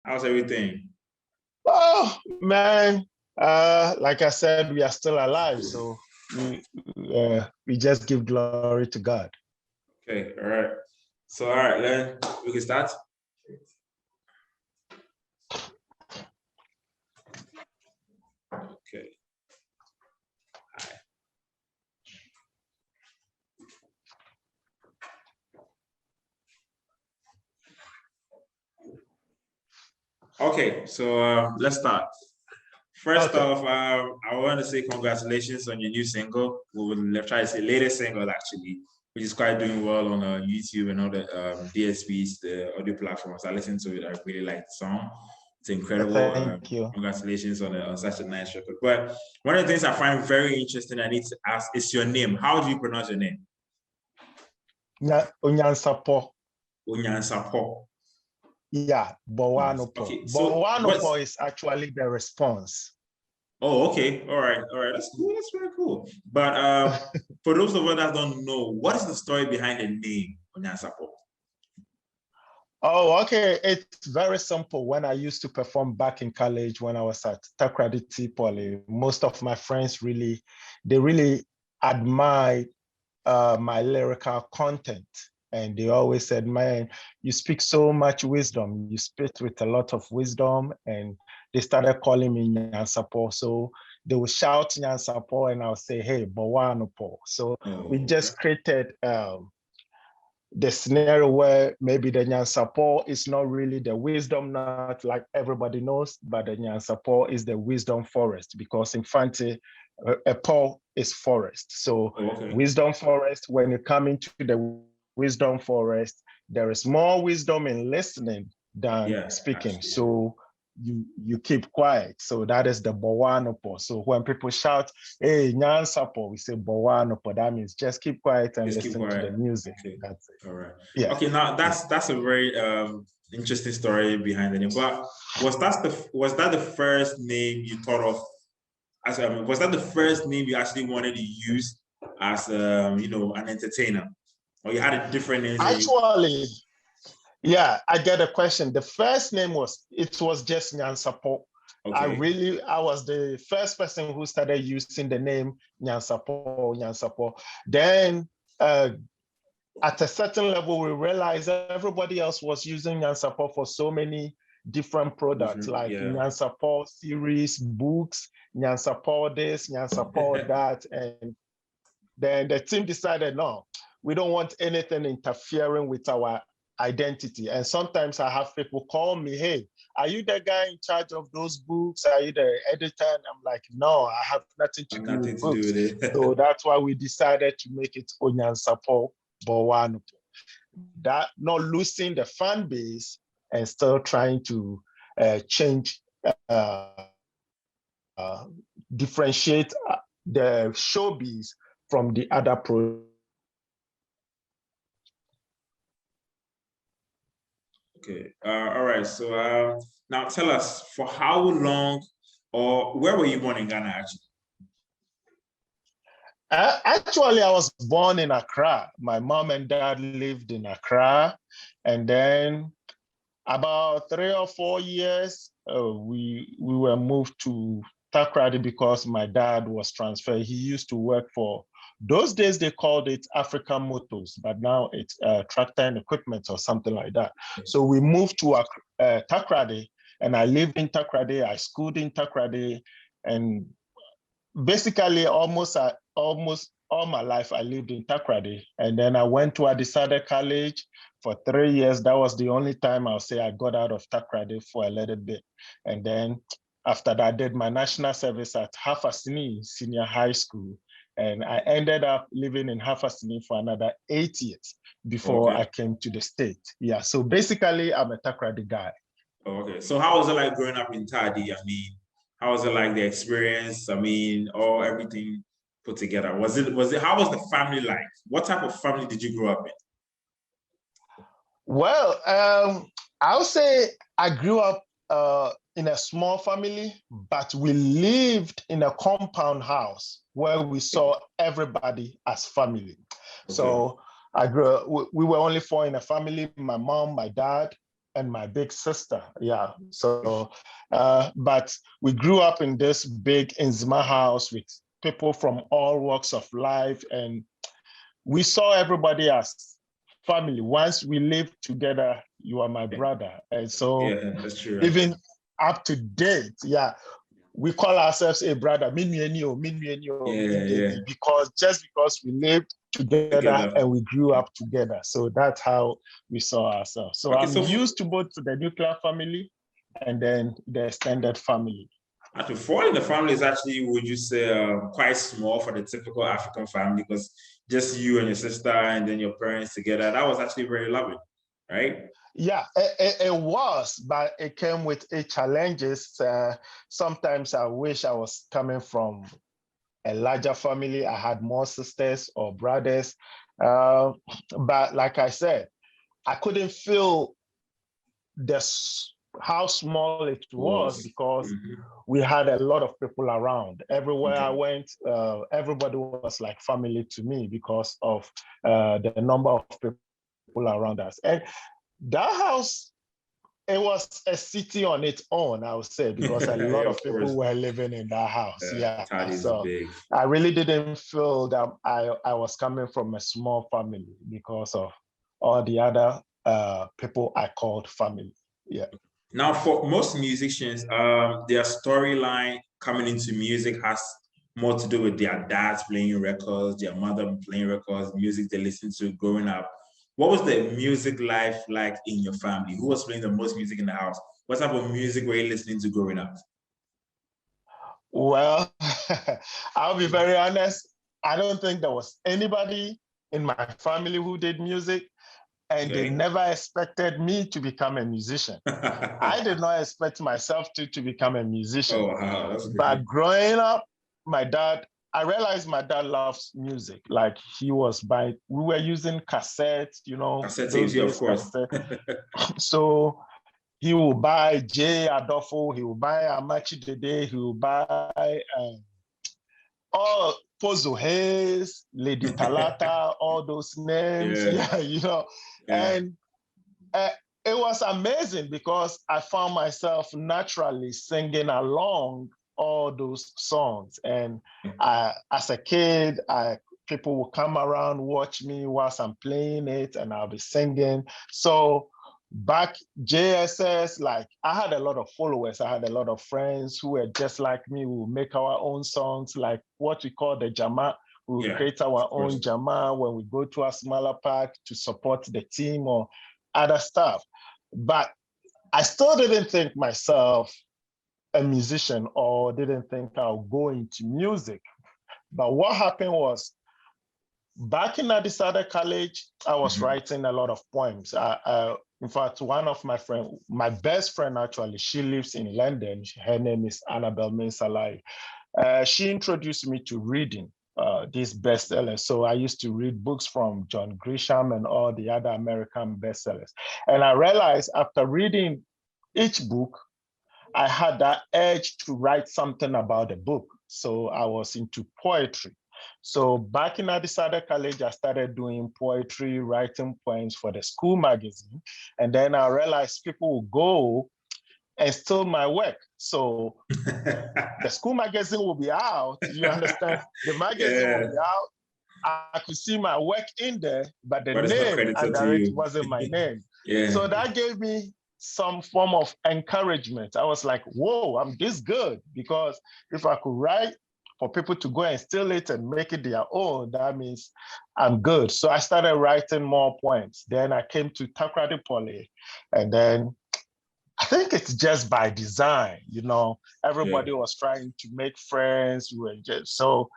How's everything? Oh man, like I said, we are still alive, so we just give glory to God. Okay, all right. So, all right, then we can start. Okay. Okay, so let's start. First off, I want to say congratulations on your new single. We will try to say latest single actually, which is quite doing well on YouTube and all the DSPs, the audio platforms. I listened to it. I really like the song. It's incredible. Thank you. Congratulations on such a nice record. But one of the things I find very interesting, I need to ask, is your name. How do you pronounce your name? Onyansapow. Onyansapow. Yeah, Bowanopo. Okay, so Bowanopo is actually the response. Oh, okay. All right. That's cool. That's very cool. But for those of us that don't know, what is the story behind the name Onyansapow? Oh, okay. It's very simple. When I used to perform back in college, when I was at Takrady Poly, most of my friends really admired my lyrical content. And they always said, man, you speak so much wisdom. You speak with a lot of wisdom. And they started calling me Onyansapow. So they would shout Onyansapow and I'll say, hey, Bowanopo. So we just created the scenario where maybe the Onyansapow is not really the wisdom nut like everybody knows, but the Onyansapow is the wisdom forest because in Fante, a paw is forest. So wisdom forest, when you come into the wisdom forest, there is more wisdom in listening than speaking. Absolutely. So you keep quiet. So that is the Bowanopo. So when people shout, hey, Onyansapow, we say Bowanopo. That means just keep quiet and listen to the music. Okay. That's it. All right. Yeah. Okay, now that's a very interesting story behind the name. But was that the first name you thought of as was that the first name you actually wanted to use as an entertainer? Or you had a different name? Actually, yeah, I get a question. The first name was just Onyansapow. Okay. I was the first person who started using the name Onyansapow. Then at a certain level, we realized everybody else was using Onyansapow for so many different products, like Onyansapow series, books, Onyansapow this, Onyansapow that. And then the team decided, no, we don't want anything interfering with our identity. And sometimes I have people call me, hey, are you the guy in charge of those books? Are you the editor? And I'm like, no, I have nothing to do with books. So that's why we decided to make it Onyansapow Bowanopo. That not losing the fan base and still trying to change, differentiate the showbiz from the other pro. Okay. All right. So now tell us, for how long or where were you born in Ghana actually? Actually, I was born in Accra. My mom and dad lived in Accra. And then about 3 or 4 years, we were moved to Takrady because my dad was transferred. He used to work for, those days they called it African Motors, but now it's Tractor and Equipment or something like that. So we moved to Takrady, and I lived in Takrady. I schooled in Takrady, and basically almost all my life I lived in Takrady. And then I went to Adisade College for 3 years. That was the only time I'll say I got out of Takrady for a little bit. And then after that, I did my national service at Hafasini Senior High School. And I ended up living in Hafasini for another 8 years before I came to the state. Yeah, so basically I'm a Takrady guy. Okay, so how was it like growing up in Tadi? I mean, how was it like the experience? I mean, everything put together. How was the family like? What type of family did you grow up in? Well, I would say I grew up in a small family, but we lived in a compound house where we saw everybody as family. Okay. So I grew up, we were only 4 in a family, my mom, my dad, and my big sister. Yeah. So, but we grew up in this big Inzima house with people from all walks of life, and we saw everybody as family. Once we lived together, you are my brother. And so that's true. even up to date, yeah, we call ourselves a brother, because we lived together and we grew up together. So that's how we saw ourselves. So I'm used to both the nuclear family and then the extended family. And to fall in the family is actually, would you say, quite small for the typical African family, because just you and your sister and then your parents together, that was actually very loving, right? Yeah, it was, but it came with its challenges. Sometimes I wish I was coming from a larger family. I had more sisters or brothers. But like I said, I couldn't feel how small it was because we had a lot of people around. Everywhere I went, everybody was like family to me because of the number of people around us. And that house, it was a city on its own, I would say, because a lot of people were living in that house. So big. I really didn't feel that I was coming from a small family because of all the other people I called family. Yeah. Now, for most musicians, their storyline coming into music has more to do with their dads playing records, their mother playing records, music they listened to growing up. What was the music life like in your family? Who was playing the most music in the house? What type of music were you listening to growing up? Well, I'll be very honest. I don't think there was anybody in my family who did music, and they never expected me to become a musician. I did not expect myself to become a musician. Oh, wow. That's but growing up, I realized my dad loves music. Like we were using cassettes, Cassette tapes, yeah, of course. So he will buy J. Adolfo, he will buy Amachi Dede, he will buy all Pozo Hayes, Lady Talata, all those names. And it was amazing because I found myself naturally singing along all those songs. And as a kid, people will come around, watch me whilst I'm playing it, and I'll be singing. So back JSS, like I had a lot of followers. I had a lot of friends who were just like me. We would make our own songs, like what we call the Jama. We would create our own Jama when we go to a smaller park to support the team or other stuff. But I still didn't think myself a musician or didn't think I'll go into music. But what happened was, back in Adisada College, I was writing a lot of poems. In fact, one of my friends, my best friend actually, she lives in London. Her name is Annabelle Mensalai. She introduced me to reading these bestsellers. So I used to read books from John Grisham and all the other American bestsellers. And I realized after reading each book, I had that urge to write something about the book. So I was into poetry. So back in Adisada College, I started doing poetry, writing poems for the school magazine. And then I realized people will go and steal my work. So the school magazine will be out, you understand? The magazine will be out. I could see my work in there, but the name under it wasn't my name. So that gave me some form of encouragement. I was like, whoa, I'm this good, because if I could write for people to go and steal it and make it their own, that means I'm good. So I started writing more poems. Then I came to Takrady Poly, and then I think it's just by design, everybody was trying to make friends. So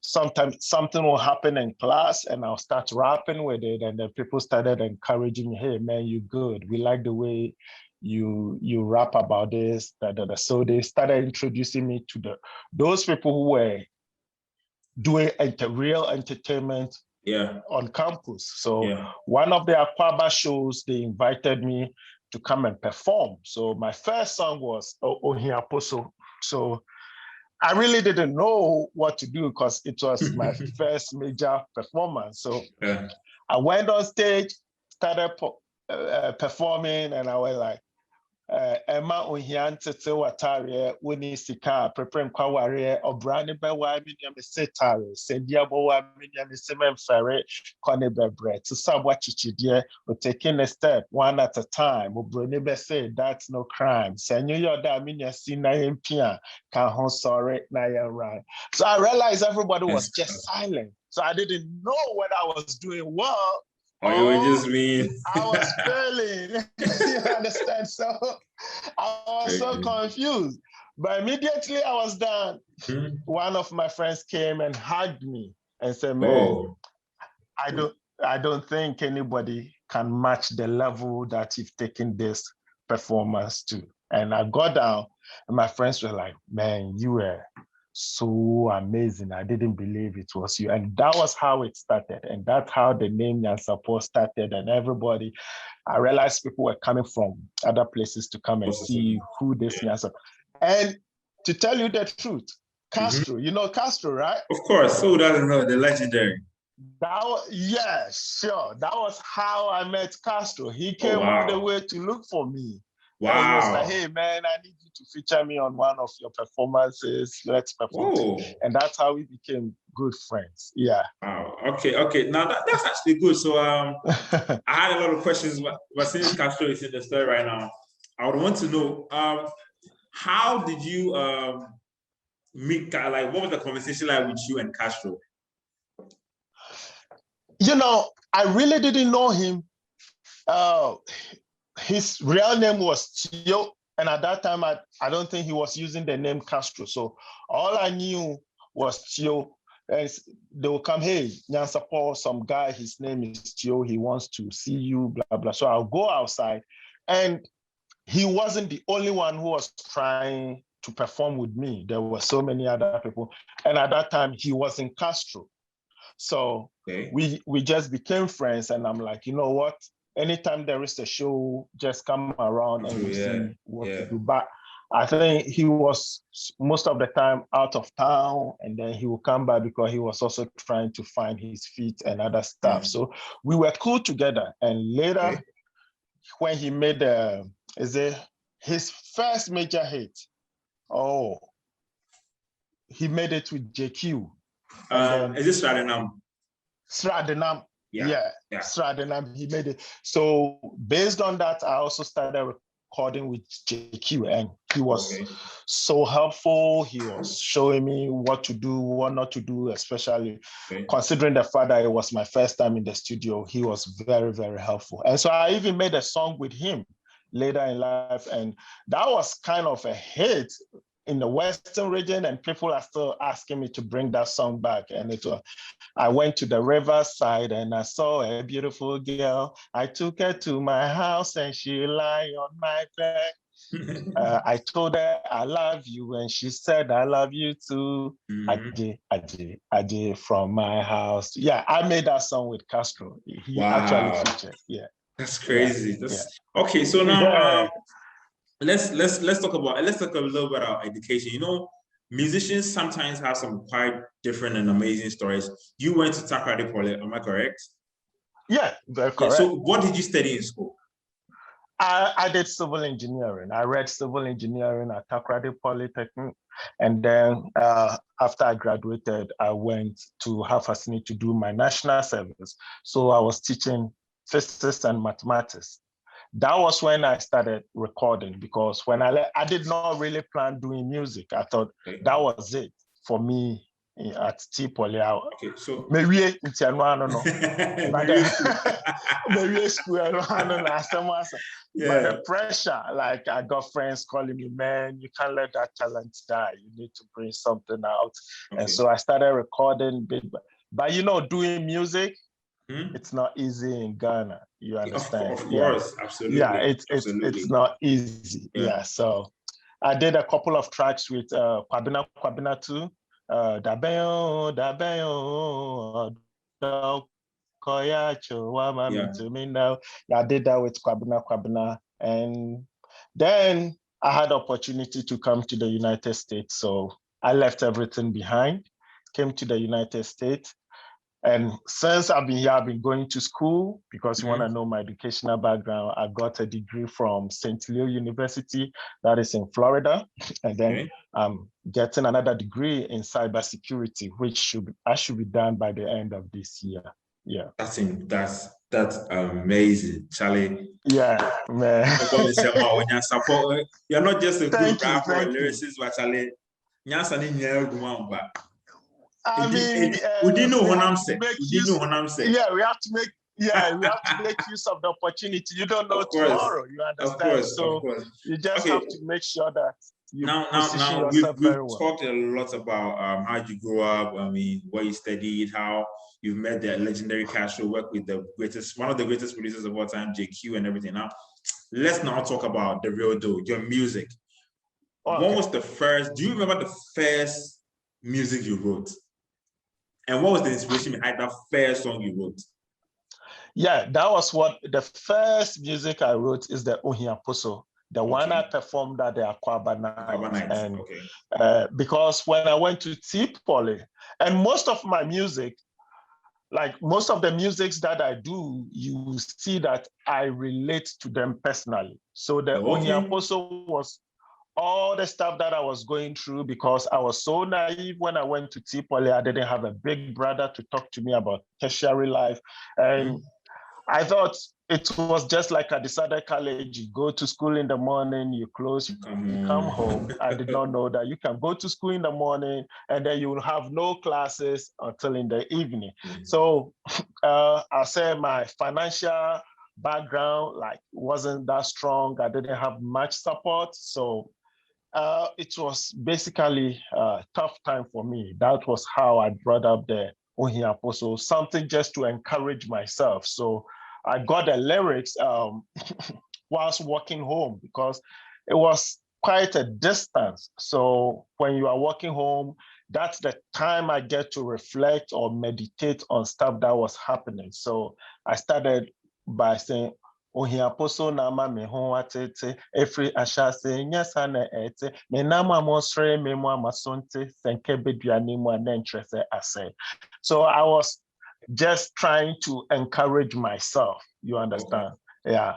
sometimes something will happen in class and I'll start rapping with it. And then people started encouraging me, hey man, you good. We like the way you rap about this. So they started introducing me to those people who were doing real entertainment on campus. So one of the Aquaba shows, they invited me to come and perform. So my first song was Onyansapow. So I really didn't know what to do because it was my first major performance. So I went on stage, started performing, and I was like, Emma Onyansapow watare woni sika prepare kwaware obrane be wa minya me setare sendia bo wa minya me semen fere kone bebre to sabwa chichidie o taking a step one at a time obrone be say that's no crime senyo yoda minya si na empia kan ho sorry na ya right. So I realized everybody was just silent, so I didn't know what I was doing well. Oh, you were just mean. I was failing. You understand? So I was so confused. But immediately I was done. One of my friends came and hugged me and said, "Man, I don't think anybody can match the level that you've taken this performance to." And I got down, and my friends were like, "Man, you were so amazing. I didn't believe it was you." And that was how it started. And that's how the name Onyansapow started. And everybody, I realized people were coming from other places to come and see who this Onyansapow. And to tell you the truth, Castro, you know Castro, right? Of course. Who doesn't know the legendary? Yeah, sure. That was how I met Castro. He came all the way to look for me. Wow. And he was like, "Hey, man, I need you to feature me on one of your performances. Let's perform." And that's how we became good friends. Yeah. Wow. Okay. Now that's actually good. So I had a lot of questions, but since Castro is in the story right now, I would want to know how did you meet? Like, what was the conversation like with you and Castro? You know, I really didn't know him. His real name was Tio, and at that time, I don't think he was using the name Castro. So all I knew was Tio. And they will come, "Hey, Onyansapow, some guy, his name is Tio, he wants to see you, blah, blah." So I'll go outside. And he wasn't the only one who was trying to perform with me. There were so many other people. And at that time, he was in Castro. So we just became friends. And I'm like, you know what? Anytime there is a show, just come around and we'll see what to do. But I think he was most of the time out of town, and then he will come back because he was also trying to find his feet and other stuff. So we were cool together. And later, when he made his first major hit, he made it with JQ. Is this Stradenam? Stradenam. Yeah. Stradenam, he made it. So based on that, I also started recording with JQ, and he was so helpful. He was showing me what to do, what not to do, especially considering the fact that it was my first time in the studio. He was very, very helpful. And so I even made a song with him later in life, and that was kind of a hit in the Western region, and people are still asking me to bring that song back. And I went to the riverside and I saw a beautiful girl. I took her to my house and she lay on my bed. I told her I love you, and she said I love you too. Aje from my house. Yeah, I made that song with Castro. He actually featured. Yeah, that's crazy. Okay. So now let's talk a little bit about education. You know, musicians sometimes have some quite different and amazing stories. You went to Takoradi Poly, am I correct? Yeah, very correct. So what did you study in school? I did civil engineering. I read civil engineering at Takoradi Polytechnic. And then after I graduated, I went to Hafasini to do my national service. So I was teaching physics and mathematics. That was when I started recording, because when I did not really plan doing music. I thought that was it for me at T Poly. So maybe I don't know. Maybe school, I don't know. But the pressure, like I got friends calling me, "Man, you can't let that talent die. You need to bring something out." And so I started recording but you know, doing music, it's not easy in Ghana. You understand? Of course, absolutely. Yeah, it's not easy. Yeah. So I did a couple of tracks with Kwabena too. Dabeyo, Koyacho, Wama to me now. I did that with Kwabena. And then I had opportunity to come to the United States. So I left everything behind, came to the United States. And since I've been here, I've been going to school because you want to know my educational background. I got a degree from St. Leo University, that is in Florida. And then I'm getting another degree in cybersecurity, which should be done by the end of this year. Yeah. That's amazing, Charlie. Yeah, man. You're not just a good rapper or lyricist, but Charlie. I mean, we have to make use of the opportunity. You don't know tomorrow, you understand? So you just have to make sure that you position yourself very well. We've talked a lot about how you grew up, I mean, what you studied, how you've met the legendary Castro, worked with one of the greatest producers of all time, JQ and everything. Now, let's now talk about the real deal, your music. Okay. What was the first, do you remember the first music you wrote? And what was the inspiration behind that first song you wrote? Yeah, that was the first music I wrote is the Onyansapow, the one I performed at the Akwaba Night. And because when I went to T-Poly, and most of my music, like most of the musics that I do, you see that I relate to them personally. So the Onyansapow was all the stuff that I was going through because I was so naive when I went to T-Poly. I didn't have a big brother to talk to me about tertiary life. And I thought it was just like I decided college. You go to school in the morning, you close, you come home. I did not know that you can go to school in the morning and then you will have no classes until in the evening. So I say my financial background wasn't that strong. I didn't have much support. So it was basically a tough time for me. That was how I brought up the Onyansapow, something just to encourage myself. So I got the lyrics whilst walking home because it was quite a distance. So when you are walking home, that's the time I get to reflect or meditate on stuff that was happening. So I started by saying, Onyansapow na ma me ho atete efri ashase nyasa na ete me na ma monsre me mo amasonte senke beduane mu anentrese ase. So I was just trying to encourage myself, you understand? Yeah.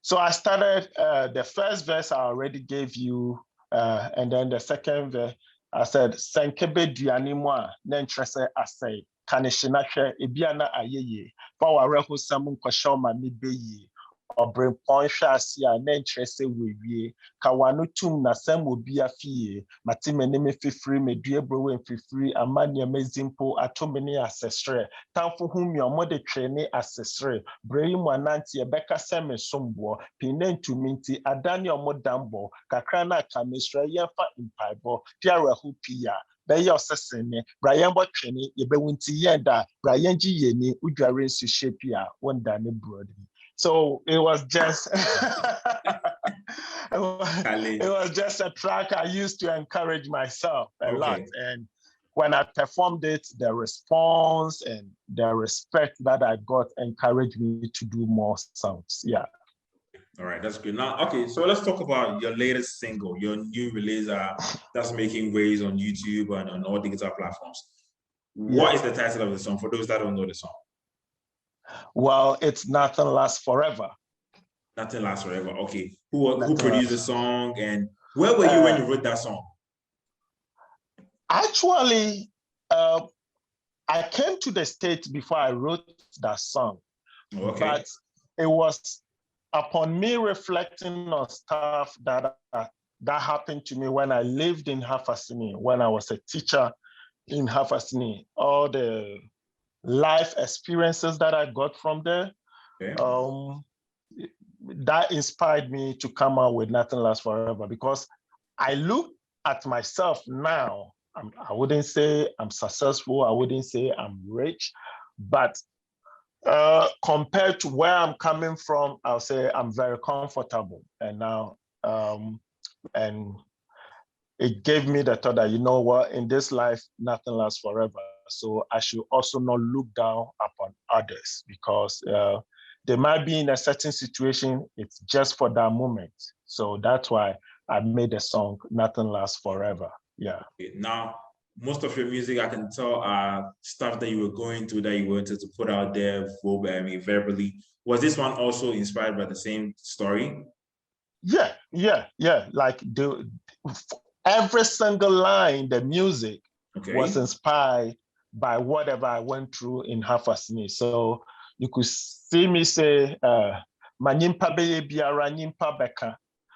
So I started the first verse I already gave you, and then the second verse I said senke beduane mu anentrese ase. Kanishinahwe ebiana ayeye power reho samu kwasho ma mebeyi obrempon hwase a na ntrese wewie kawano tum na sam obi afie matimene me fifiri medue browe fifiri amania mezimpo atomene asesre tamfo humi omode twene asesre brei mu ananti ebeka seme sombo pinentu minti adani omodambo kakra na kamesra yefa impaibo piara hu pia Bayo Sessene, Brian Botcheni, Yebewinti Yenda, Brian G. Yeni, Udjarin Sushepia, one Danny Brody. So it was just it was just a track I used to encourage myself a lot. And when I performed it, the response and the respect that I got encouraged me to do more songs. Yeah. All right, that's good. Now, so let's talk about your latest single, your new release that's making waves on YouTube and on all digital platforms. What is the title of the song for those that don't know the song? Well, it's Nothing Lasts Forever. Nothing Lasts Forever. Okay. Who produced the song and where were you when you wrote that song? Actually, I came to the States before I wrote that song. But it was upon me reflecting on stuff that happened to me when I lived in Hafasini, when I was a teacher in Hafasini, all the life experiences that I got from there, that inspired me to come out with Nothing Lasts Forever, because I look at myself now, I wouldn't say I'm successful, I wouldn't say I'm rich, but compared to where I'm coming from, I'll say I'm very comfortable. And now, and it gave me the thought that, you know what, in this life, nothing lasts forever. So I should also not look down upon others because they might be in a certain situation, it's just for that moment. So that's why I made the song, Nothing Lasts Forever. Yeah. Now, most of your music, I can tell, are stuff that you were going through that you wanted to put out there verbally. Was this one also inspired by the same story? Yeah. Like every single line, the music was inspired by whatever I went through in Hafasini. So you could see me say, Manyimpa beye biara nyimpa beka,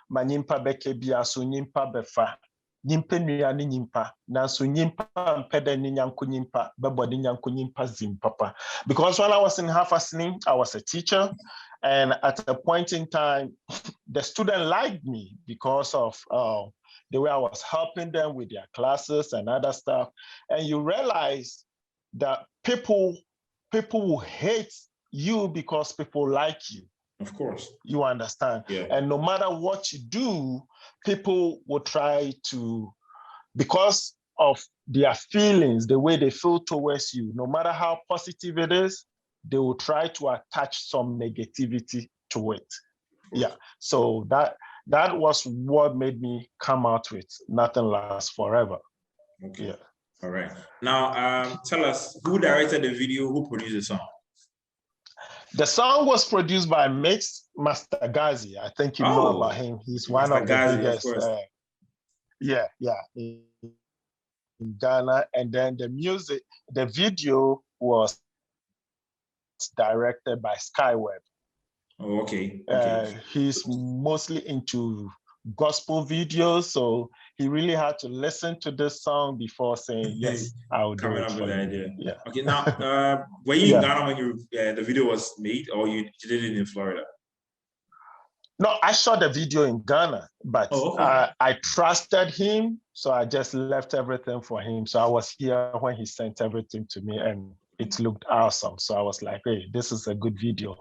manyimpa beke bia so nyimpa befa, nyimpa nua ni nyimpa, nanso nyimpa mpede ni nyanko nyimpa, bebo ni nyanko nyimpa zimpapa. Because when I was in Hafasini, I was a teacher, and at a point in time, the student liked me because of the way I was helping them with their classes and other stuff. And you realize that people will hate you because people like you. Of course. You understand? Yeah. And no matter what you do, people will try to, because of their feelings, the way they feel towards you, no matter how positive it is, they will try to attach some negativity to it. Yeah. So that was what made me come out with Nothing Lasts Forever. Okay. Yeah. All right. Now, tell us, who directed the video? Who produced the song? The song was produced by Master Gazi. I think you know about him. He's one of the biggest. In Ghana. And then the video was directed by Skyweb. Oh, okay. He's mostly into gospel videos, so he really had to listen to this song before saying, yes, I'll do it for you. Idea. Yeah. Okay, now, were you in Ghana when the video was made, or you did it in Florida? No, I shot the video in Ghana, but I trusted him, so I just left everything for him. So I was here when he sent everything to me, and it looked awesome. So I was like, hey, this is a good video.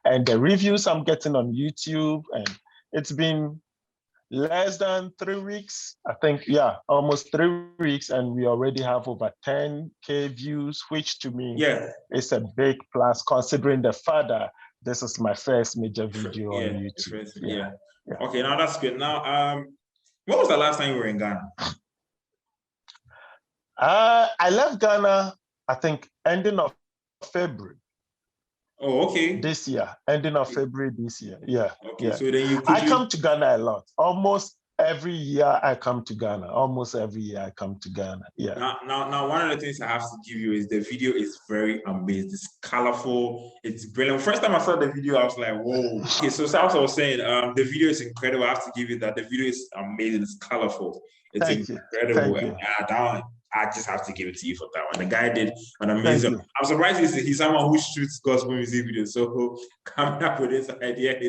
And the reviews I'm getting on YouTube, and it's been less than 3 weeks, I think, almost 3 weeks, and we already have over 10K views, which to me is a big plus, considering the fact that this is my first major video on YouTube. Okay, now that's good. Now, when was the last time you were in Ghana? I left Ghana, I think, ending of February. Oh, okay. This year, ending of February this year. Yeah. Okay, so then I come to Ghana a lot. Almost every year I come to Ghana. Almost every year I come to Ghana. Yeah. Now, one of the things I have to give you is the video is very amazing. It's colorful. It's brilliant. First time I saw the video, I was like, whoa. Okay, so as I was saying, the video is incredible. I have to give you that. The video is amazing. It's colorful. It's incredible. Thank you. I just have to give it to you for that one. The guy did an amazing. I'm surprised he's someone who shoots gospel music videos. So coming up with this idea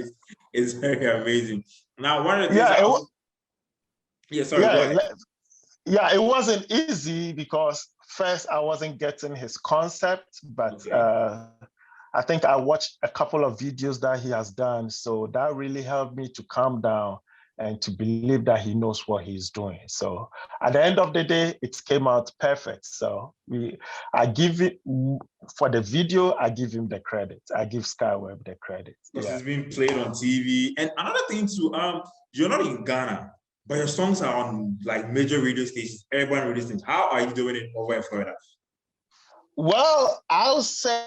is very amazing. Now, one of the things it wasn't easy because first I wasn't getting his concept, but I think I watched a couple of videos that he has done. So that really helped me to calm down and to believe that he knows what he's doing. So at the end of the day, it came out perfect. So I give it, for the video, I give him the credit. I give Skyweb the credit. Because it's being played on TV. And another thing too, you're not in Ghana, but your songs are on like major radio stations. Everyone radio stations. How are you doing it over in Florida? Well, I'll say,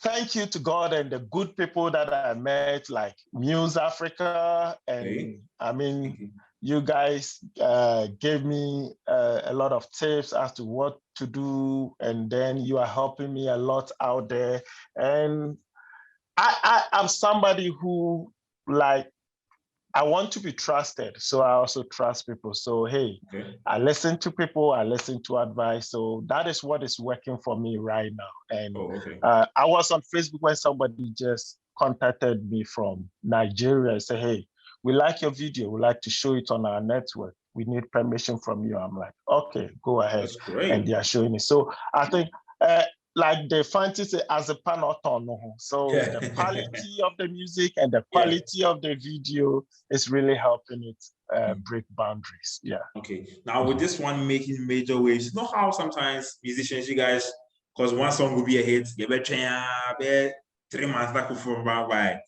thank you to God and the good people that I met, like Muse Africa. And I mean, you guys gave me a lot of tips as to what to do. And then you are helping me a lot out there. And I'm somebody who, like, I want to be trusted. So I also trust people. So, hey, I listen to people, I listen to advice. So that is what is working for me right now. And I was on Facebook when somebody just contacted me from Nigeria and said, hey, we like your video. We like to show it on our network. We need permission from you. I'm like, okay, go ahead. That's great. And they are showing it. So I think, like the fantasy as a panoton. So the quality of the music and the quality of the video is really helping it break boundaries. Yeah. Okay. Now with this one making major waves, you know how sometimes musicians, you guys, because one song will be a hit, you bet 3 months that could from by.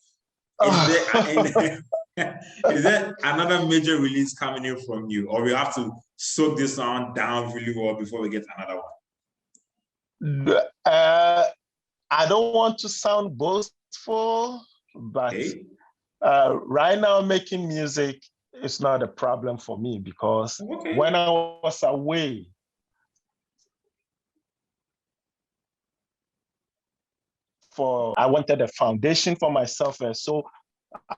Is there another major release coming in from you, or we have to soak this song down really well before we get another one? I don't want to sound boastful, but Okay. right now making music is not a problem for me because when I was away, I wanted a foundation for myself, and so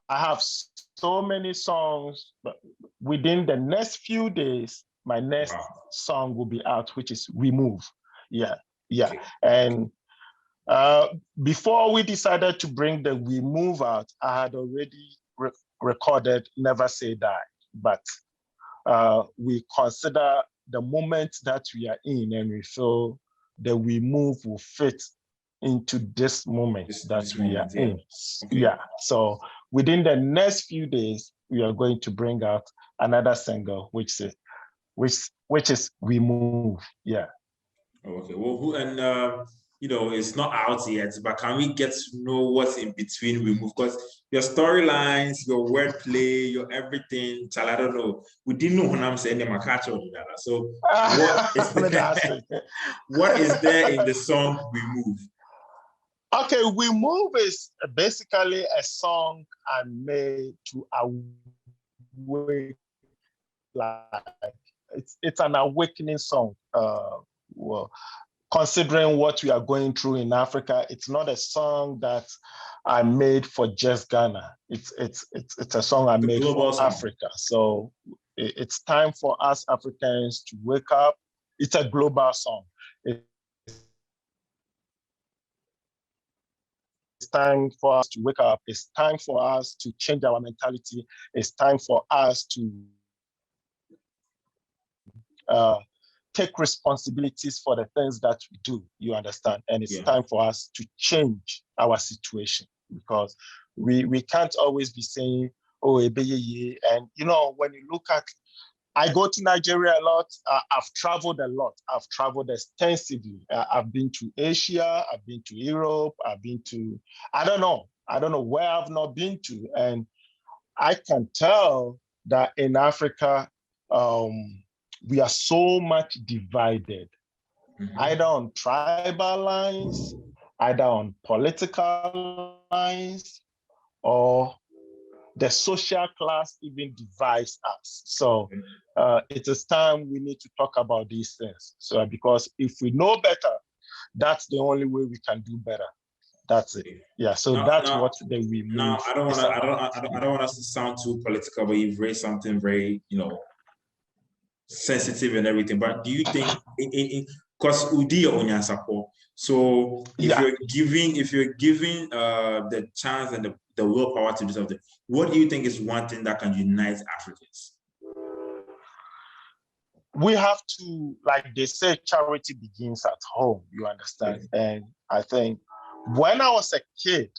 I have so many songs. But within the next few days, my next song will be out, which is Remove. Yeah. Okay. And before we decided to bring the Remove out, I had already recorded Never Say Die, but we consider the moment that we are in, and we feel the Remove will fit into this moment we are in. Okay. Yeah. So within the next few days, we are going to bring out another single, which is Remove. Yeah. Okay. Well, it's not out yet, but can we get to know what's in between Remove? Because your storylines, your wordplay, your everything, I don't know. We didn't know when I'm saying them, I catch on that. So what is there in the song Remove? Okay, Remove is basically a song I made to awake. It's an awakening song. Well, considering what we are going through in Africa, it's not a song that I made for just Ghana. It's a song I made for Africa. So it's time for us Africans to wake up. It's a global song. It's time for us to wake up. It's time for us to change our mentality. It's time for us to take responsibilities for the things that we do, you understand? And it's time for us to change our situation because we can't always be saying, oh, and when you look at, I go to Nigeria a lot. I've traveled a lot. I've traveled extensively. I've been to Asia. I've been to Europe. I've been to, I don't know where I've not been to. And I can tell that in Africa, we are so much divided, either on tribal lines, either on political lines, or the social class even divides us. So it is time we need to talk about these things. So because if we know better, that's the only way we can do better. That's it. Yeah. So that's what the Remove. Now I don't want us to sound too political, but you've raised something very, sensitive and everything. But do you think because Udi or Onyansapow, so if you're giving the chance and the willpower to do something, what do you think is one thing that can unite Africans? We have to, like they say, charity begins at home, you understand? Right. And I think when I was a kid,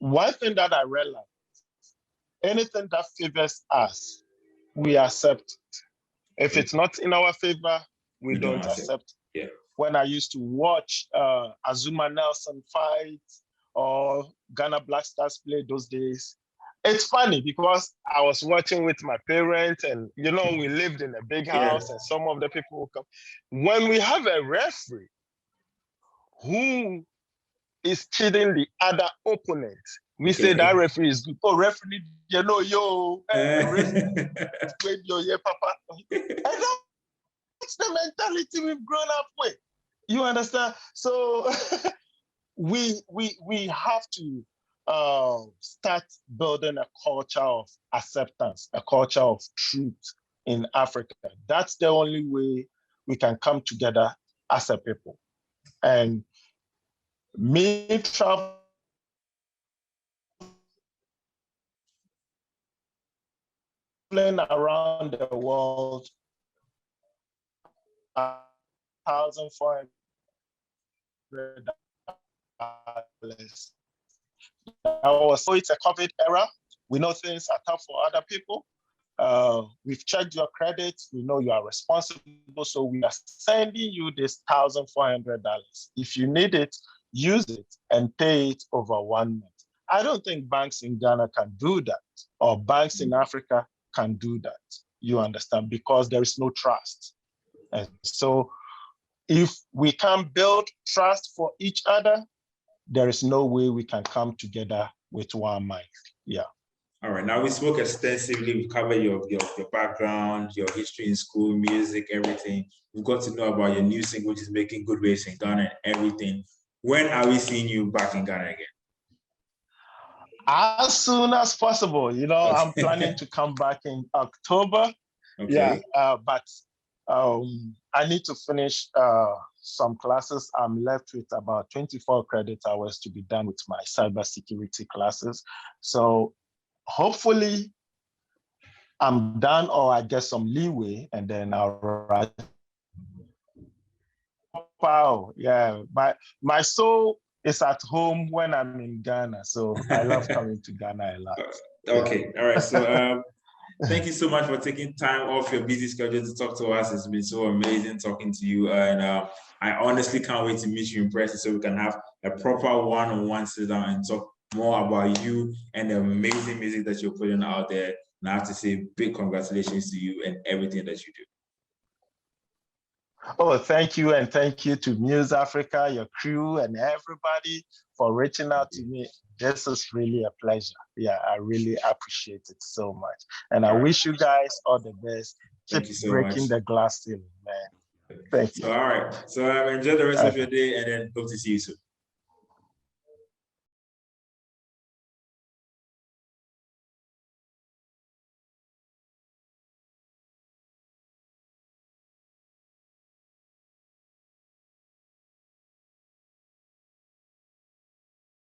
one thing that I realized, anything that favors us, we accept it. If it's not in our favor, we don't accept it. Yeah. When I used to watch Azuma Nelson fight or Ghana Black Stars play those days, it's funny because I was watching with my parents and, we lived in a big house and some of the people will come. When we have a referee who is cheating the other opponent, we say that referee is good. Oh, referee, referee, papa. And that's the mentality we've grown up with. You understand? So we have to start building a culture of acceptance, a culture of truth in Africa. That's the only way we can come together as a people. And me traveling around the world, $1,400. So it's a COVID era. We know things are tough for other people. We've checked your credit. We know you are responsible. So we are sending you this $1,400. If you need it, use it and pay it over 1 month. I don't think banks in Ghana can do that, or banks in Africa can do that. You understand? Because there is no trust. And so if we can't build trust for each other, there is no way we can come together with one mind. Yeah. All right. Now we spoke extensively. We covered your background, your history in school, music, everything. We've got to know about your new single, which is making good waves in Ghana and everything. When are we seeing you back in Ghana again? As soon as possible. You know, I'm planning to come back in October. Okay. Yeah, but I need to finish some classes. I'm left with about 24 credit hours to be done with my cybersecurity classes. So hopefully I'm done, or I get some leeway, and then I'll write. Wow, yeah, my soul is at home when I'm in Ghana, so I love coming to Ghana a lot. Okay, yeah. All right. So thank you so much for taking time off your busy schedule to talk to us. It's been so amazing talking to you, and I honestly can't wait to meet you in person so we can have a proper one-on-one sit down and talk more about you and the amazing music that you're putting out there. And I have to say big congratulations to you and everything that you do. Oh, thank you. And thank you to Muse Africa, your crew, and everybody for reaching out to me. This is really a pleasure. Yeah, I really appreciate it so much. And I wish you guys all the best. Keep breaking the glass ceiling, man. Thank you. All right. So enjoy the rest of your day, and then hope to see you soon.